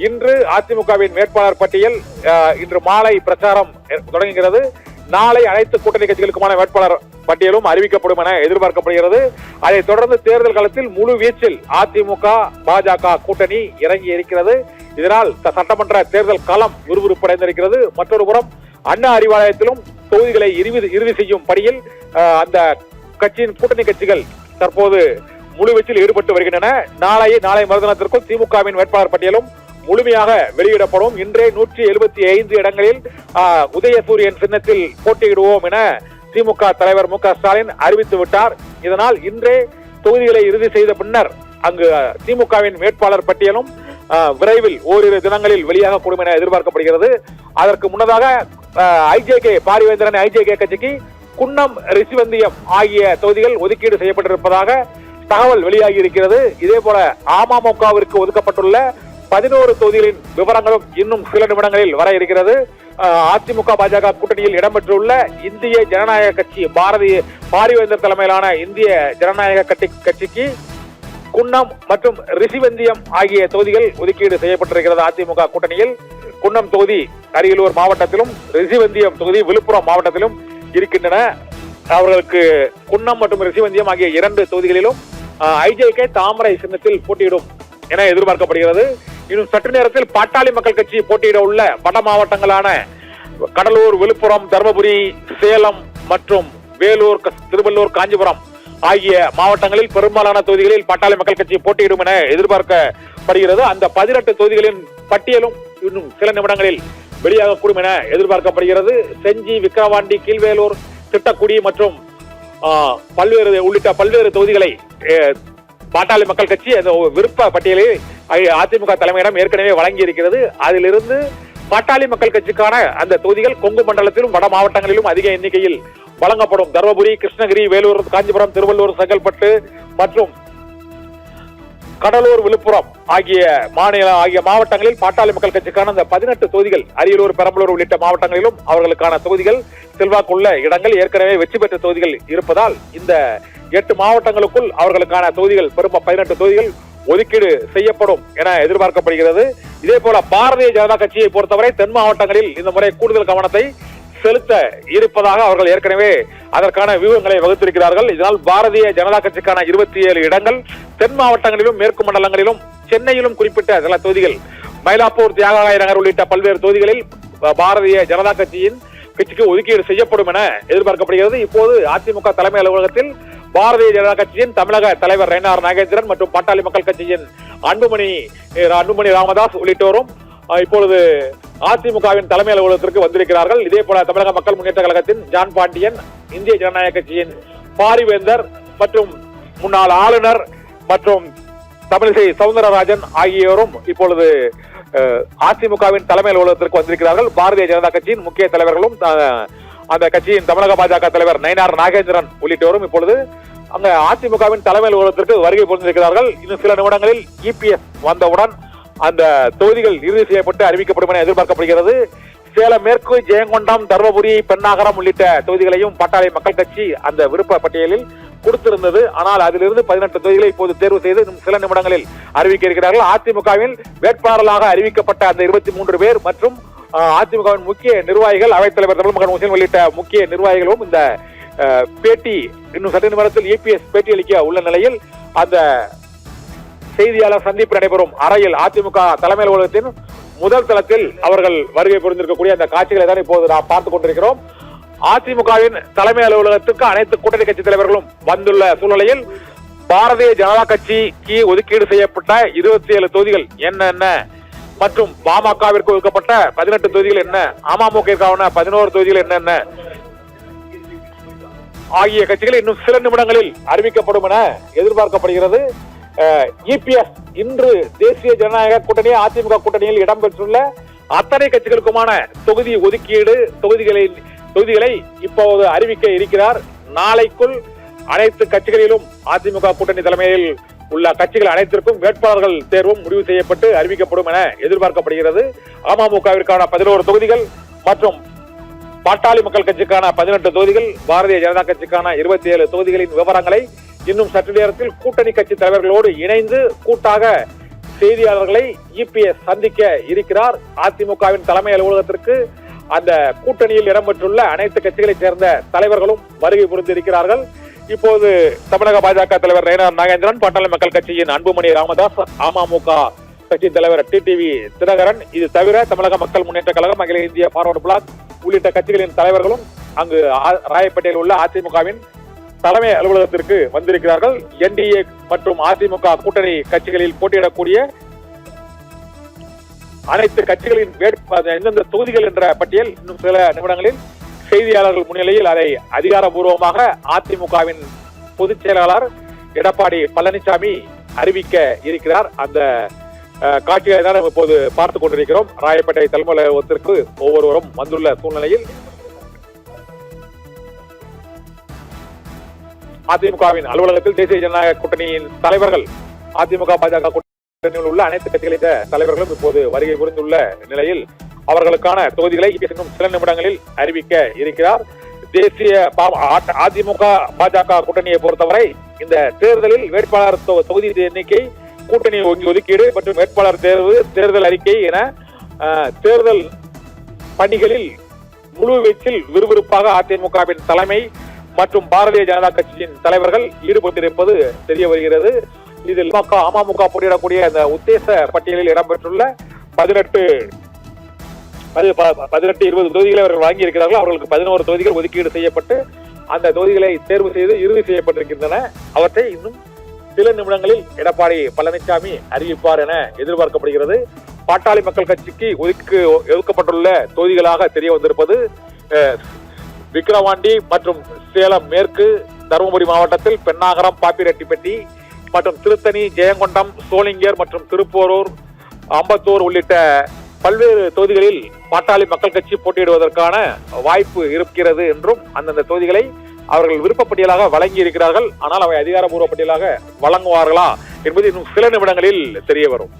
இன்று அதிமுகவின் வேட்பாளர் பட்டியல் இன்று மாலை பிரச்சாரம் தொடங்குகிறது. நாளை அனைத்து கூட்டணி கட்சிகளுக்குமான வேட்பாளர் பட்டியலும் அறிவிக்கப்படும் என எதிர்பார்க்கப்படுகிறது. அதைத் தொடர்ந்து தேர்தல் களத்தில் முழு வீச்சில் அதிமுக பாஜக கூட்டணி இறங்கி இருக்கிறது. இதனால் சட்டமன்ற தேர்தல் களம் விறுவிறுப்படைந்திருக்கிறது. மற்றொரு புறம் அண்ணா அறிவாலயத்திலும் தொகுதிகளை இறுதி செய்யும் பணியில் அந்த கட்சியின் கூட்டணி கட்சிகள் தற்போது முழுவீச்சில் ஈடுபட்டு வருகின்றன. நாளை மறுதினத்திற்குள் திமுகவின் வேட்பாளர் பட்டியலும் முழுமையாக வெளியிடப்படும். இன்றே 175 இடங்களில் உதயசூரியன் சின்னத்தில் போட்டியிடுவோம் என திமுக தலைவர் மு க ஸ்டாலின் அறிவித்து விட்டார். இதனால் இன்றே தொகுதிகளை இறுதி செய்த பின்னர் அங்கு திமுகவின் வேட்பாளர் பட்டியலும் விரைவில் ஓரிரு தினங்களில் வெளியாகக்கூடும் என எதிர்பார்க்கப்படுகிறது. அதற்கு முன்னதாக ஐஜேகே பாரிவேந்தரன் ஐஜேகே கட்சிக்கு குன்னம், ரிஷிவந்தியம் ஆகிய தொகுதிகள் ஒதுக்கீடு செய்யப்பட்டிருப்பதாக தகவல் வெளியாகி இருக்கிறது. இதே போல அமமுகவிற்கு ஒதுக்கப்பட்டுள்ள 11 தொகுதிகளின் விவரங்களும் இன்னும் சில நிமிடங்களில் வர இருக்கிறது. அதிமுக பாஜக கூட்டணியில் இடம்பெற்றுள்ள இந்திய ஜனநாயக கட்சி பாரிவேந்தர் தலைமையிலான இந்திய ஜனநாயக கட்சிக்கு குன்னம் மற்றும் ரிஷிவந்தியம் ஆகிய தொகுதிகள் ஒதுக்கீடு செய்யப்பட்டிருக்கிறது. அதிமுக கூட்டணியில் குன்னம் தொகுதி அரியலூர் மாவட்டத்திலும், ரிஷிவந்தியம் தொகுதி விழுப்புரம் மாவட்டத்திலும் இருக்கின்றன. அவர்களுக்கு குன்னம் மற்றும் ரிஷிவந்தியம் ஆகிய 2 தொகுதிகளிலும் ஐஜேகே தாமரை சின்னத்தில் போட்டியிடும் என எதிர்பார்க்கப்படுகிறது. இன்னும் சற்று நேரத்தில் பாட்டாளி மக்கள் கட்சி போட்டியிட உள்ள வட மாவட்டங்களான கடலூர், விழுப்புரம், தருமபுரி, சேலம் மற்றும் வேலூர், திருவள்ளூர், காஞ்சிபுரம் ஆகிய மாவட்டங்களில் பெரும்பாலான தொகுதிகளில் பாட்டாளி மக்கள் கட்சி போட்டியிடும் என எதிர்பார்க்கப்படுகிறது. அந்த 18 தொகுதிகளின் பட்டியலும் இன்னும் சில நிமிடங்களில் வெளியாகக்கூடும் என எதிர்பார்க்கப்படுகிறது. செஞ்சி, விக்கிரவாண்டி, கீழ்வேலூர், திட்டக்குடி மற்றும் உள்ளிட்ட பல்வேறு தொகுதிகளை பாட்டாளி மக்கள் கட்சி அந்த விருப்ப பட்டியலை அதிமுக தலைமையிடம் ஏற்கனவே வழங்கி இருக்கிறது. அதிலிருந்து பாட்டாளி மக்கள் கட்சிக்கான அந்த தொகுதிகள் கொங்கு மண்டலத்திலும் வட மாவட்டங்களிலும் அதிக எண்ணிக்கையில் வழங்கப்படும். தருமபுரி, கிருஷ்ணகிரி, வேலூர், காஞ்சிபுரம், திருவள்ளூர், செங்கல்பட்டு மற்றும் கடலூர், விழுப்புரம் ஆகிய மாவட்டங்களில் பாட்டாளி மக்கள் கட்சிக்கான அந்த 18 தொகுதிகள், அரியலூர், பெரம்பலூர் உள்ளிட்ட மாவட்டங்களிலும் அவர்களுக்கான தொகுதிகள் செல்வாக்குள்ள இடங்கள், ஏற்கனவே வெற்றி பெற்ற தொகுதிகள் இருப்பதால் இந்த 8 மாவட்டங்களுக்குள் அவர்களுக்கான தொகுதிகள் 18 தொகுதிகள் ஒதுக்கீடு செய்யப்படும் என எதிர்பார்க்கப்படுகிறது. இதே போல பாரதிய ஜனதா கட்சியை பொறுத்தவரை தென் மாவட்டங்களில் இந்த முறை கூடுதல் கவனத்தை செலுத்த இருப்பதாக அவர்கள் ஏற்கனவே அதற்கான வியூகங்களை வகுத்திருக்கிறார்கள். இதனால் பாரதிய ஜனதா கட்சிக்கான 27 இடங்கள் தென் மாவட்டங்களிலும் மேற்கு மண்டலங்களிலும் சென்னையிலும் குறிப்பிட்ட சில தொகுதிகள், மயிலாப்பூர், தியாகராய நகர் உள்ளிட்ட பல்வேறு தொகுதிகளில் பாரதிய ஜனதா கட்சிக்கு ஒதுக்கீடு செய்யப்படும் என எதிர்பார்க்கப்படுகிறது. இப்போது அதிமுக தலைமை அலுவலகத்தில் பாரதிய ஜனதா கட்சியின் தமிழக தலைவர் நயினார் நாகேந்திரன் மற்றும் பாட்டாளி மக்கள் கட்சியின் அன்புமணி ராமதாஸ் உள்ளிட்டோரும் இப்பொழுது அதிமுகவின் தலைமை அலுவலகத்திற்கு வந்திருக்கிறார்கள். இதே போல தமிழக மக்கள் முன்னேற்ற கழகத்தின் ஜான் பாண்டியன், இந்திய ஜனநாயக கட்சியின் பாரிவேந்தர் மற்றும் முன்னாள் ஆளுநர் மற்றும் தமிழிசை சவுந்தரராஜன் ஆகியோரும் இப்பொழுது அதிமுகவின் தலைமை அலுவலகத்திற்கு வந்திருக்கிறார்கள். பாரதிய ஜனதா கட்சியின் முக்கிய தலைவர்களும் அந்த கட்சியின் தமிழக பாஜக தலைவர் நயினார் நாகேந்திரன் உள்ளிட்டோரும் இப்பொழுது அங்க அதிமுகவின் தலைமை அலுவலகத்திற்கு வருகை புரிந்திருக்கிறார்கள். இன்னும் சில நிமிடங்களில் இபிஎஸ் வந்தவுடன் அந்த தொகுதிகள் இறுதி செய்யப்பட்டு அறிவிக்கப்படும் என எதிர்பார்க்கப்படுகிறது. சேலம் மேற்கு, ஜெயங்கொண்டம், தருமபுரி, பெண்ணாகரம் உள்ளிட்ட தொகுதிகளையும் பாட்டாளி மக்கள் கட்சி அந்த விருப்ப பட்டியலில் கொடுத்திருந்தது. ஆனால் அதிலிருந்து 18 தொகுதிகளை இப்போது தேர்வு செய்து சில நிமிடங்களில் அறிவிக்க இருக்கிறார்கள். அதிமுகவில் வேட்பாளர்களாக அறிவிக்கப்பட்ட அந்த 23 பேர் மற்றும் அதிமுகவின் முக்கிய நிர்வாகிகள், அவைத்தலைவர் தமிழ்மகன் ஹுசைன் உள்ளிட்ட முக்கிய நிர்வாகிகளும் இந்த பேட்டி இன்னும் சற்று நிமிடத்தில் இபிஎஸ் பேட்டி அளிக்க உள்ள நிலையில் அந்த செய்தியாளர் சந்திப்பு நடைபெறும் அறையில் அதிமுக தலைமை அலுவலகத்தின் முதல் தளத்தில் அவர்கள் வருகை புரிந்திருக்கக்கூடிய அந்த காட்சிகளை தான் இப்போது நாம் பார்த்துக் கொண்டிருக்கிறோம். அதிமுகவின் தலைமை அலுவலகத்துக்கு அனைத்து கூட்டணி கட்சி தலைவர்களும் வந்துள்ள சூழ்நிலையில் பாரதிய ஜனதா கட்சிக்கு ஒதுக்கீடு செய்யப்பட்ட 27 தொகுதிகள் என்னென்ன மற்றும் பாமகவிற்கு ஒதுக்கப்பட்ட 18 தொகுதிகள் என்ன, அமமுகவிற்கான 11 தொகுதிகள் என்னென்ன ஆகிய கட்சிகள் இன்னும் சில நிமிடங்களில் அறிவிக்கப்படும் என எதிர்பார்க்கப்படுகிறது. இபிஎஸ் இன்று தேசிய ஜனநாயக கூட்டணி அதிமுக கூட்டணியில் இடம்பெற்றுள்ள அத்தனை கட்சிகளுக்குமான தொகுதி ஒதுக்கீடு தொகுதிகளை இப்போது அறிவிக்க இருக்கிறார். நாளைக்குள் அனைத்து கட்சிகளிலும் அதிமுக கூட்டணி தலைமையில் உள்ள கட்சிகள் அனைத்திற்கும் வேட்பாளர்கள் தேர்வும் முடிவு செய்யப்பட்டு அறிவிக்கப்படும் என எதிர்பார்க்கப்படுகிறது. அமமுகவிற்கான 11 தொகுதிகள் மற்றும் பாட்டாளி மக்கள் கட்சிக்கான 18 தொகுதிகள், பாரதிய ஜனதா கட்சிக்கான 27 தொகுதிகளின் விவரங்களை இன்னும் சற்று நேரத்தில் கூட்டணி கட்சி தலைவர்களோடு இணைந்து கூட்டாக செய்தியாளர்களை இபிஎஸ் சந்திக்க இருக்கிறார். அதிமுகவின் தலைமை அலுவலகத்திற்கு அந்த கூட்டணியில் இடம்பெற்றுள்ள அனைத்து கட்சிகளைச் சேர்ந்த தலைவர்களும் வருகை புரிந்திருக்கிறார்கள். இப்போது தமிழக பாஜக தலைவர் நயினார் நாகேந்திரன், பாட்டாளி மக்கள் கட்சியின் அன்புமணி ராமதாஸ், அமமுக கட்சியின் தலைவர் டிடிவி தினகரன், இது தவிர தமிழக மக்கள் முன்னேற்ற கழகம், அகில இந்திய பார்வர்டு பிளாக் உள்ளிட்ட கட்சிகளின் தலைவர்களும் அங்கு ராயப்பேட்டையில் உள்ள அதிமுகவின் தலைமை அலுவலகத்திற்கு வந்திருக்கிறார்கள். என்டிஏ மற்றும் அதிமுக கூட்டணி கட்சிகளில் போட்டியிடக்கூடிய அனைத்து கட்சிகளின் எந்தெந்த தொகுதிகள் என்ற பட்டியல் இன்னும் சில நிமிடங்களில் செய்தியாளர்கள் முன்னிலையில் அதை அதிகாரபூர்வமாக அதிமுகவின் பொதுச் செயலாளர் எடப்பாடி பழனிசாமி அறிவிக்க இருக்கிறார். அந்த காட்சிகளை தான் இப்போது பார்த்துக் கொண்டிருக்கிறோம். ராயப்பேட்டை தலைமை அலுவலகத்திற்கு ஒவ்வொருவரும் வந்துள்ள சூழ்நிலையில் அதிமுகவின் அலுவலகத்தில் தேசிய ஜனநாயக கூட்டணியின் தலைவர்கள், அதிமுக பாஜக கூட்டணியில் உள்ள அனைத்து கட்சிகளின் தலைவர்களும் இப்போது வருகை புரிந்துள்ள நிலையில் அவர்களுக்கான தொகுதிகளை இன்னும் சில நிமிடங்களில் அறிவிக்க இருக்கிறார். தேசிய அதிமுக பாஜக கூட்டணியை பொறுத்தவரை இந்த தேர்தலில் வேட்பாளர் தொகுதி எண்ணிக்கை, கூட்டணி ஒதுக்கீடு மற்றும் வேட்பாளர் தேர்வு, தேர்தல் அறிக்கை என தேர்தல் பணிகளில் முழு வீச்சில் விறுவிறுப்பாக அதிமுகவின் தலைமை மற்றும் பாரதிய ஜனதா கட்சியின் தலைவர்கள் ஈடுபட்டிருப்பது தெரிய வருகிறது. இதில் அமமுக போட்டியிடக்கூடிய அந்த உத்தேச பட்டியலில் இடம்பெற்றுள்ள 18-20 தொகுதிகளை அவர்கள் வாங்கி இருக்கிறார்கள். அவர்களுக்கு 11 தொகுதிகள் ஒதுக்கீடு செய்யப்பட்டு அந்த தொகுதிகளை தேர்வு செய்து இறுதி செய்யப்பட்டிருக்கின்றன. அவற்றை இன்னும் சில நிமிடங்களில் எடப்பாடி பழனிசாமி அறிவிப்பார் என எதிர்பார்க்கப்படுகிறது. பாட்டாளி மக்கள் கட்சிக்கு ஒதுக்கப்பட்டுள்ள தொகுதிகளாக தெரிய வந்திருப்பது விக்கிரவாண்டி மற்றும் சேலம் மேற்கு, தருமபுரி மாவட்டத்தில் பெண்ணாகரம், பாப்பிரெட்டிப்பட்டி மற்றும் திருத்தணி, ஜெயங்கொண்டம், சோளிங்கர் மற்றும் திருப்போரூர், அம்பத்தூர் உள்ளிட்ட பல்வேறு தொகுதிகளில் பாட்டாளி மக்கள் கட்சி போட்டியிடுவதற்கான வாய்ப்பு இருக்கிறது என்றும் அந்தந்த தொகுதிகளை அவர்கள் விருப்பப்பட்டியலாக வழங்கி இருக்கிறார்கள். ஆனால் அவை அதிகாரப்பூர்வ பட்டியலாக வழங்குவார்களா என்பது இன்னும் சில நிமிடங்களில் தெரிய வரும்.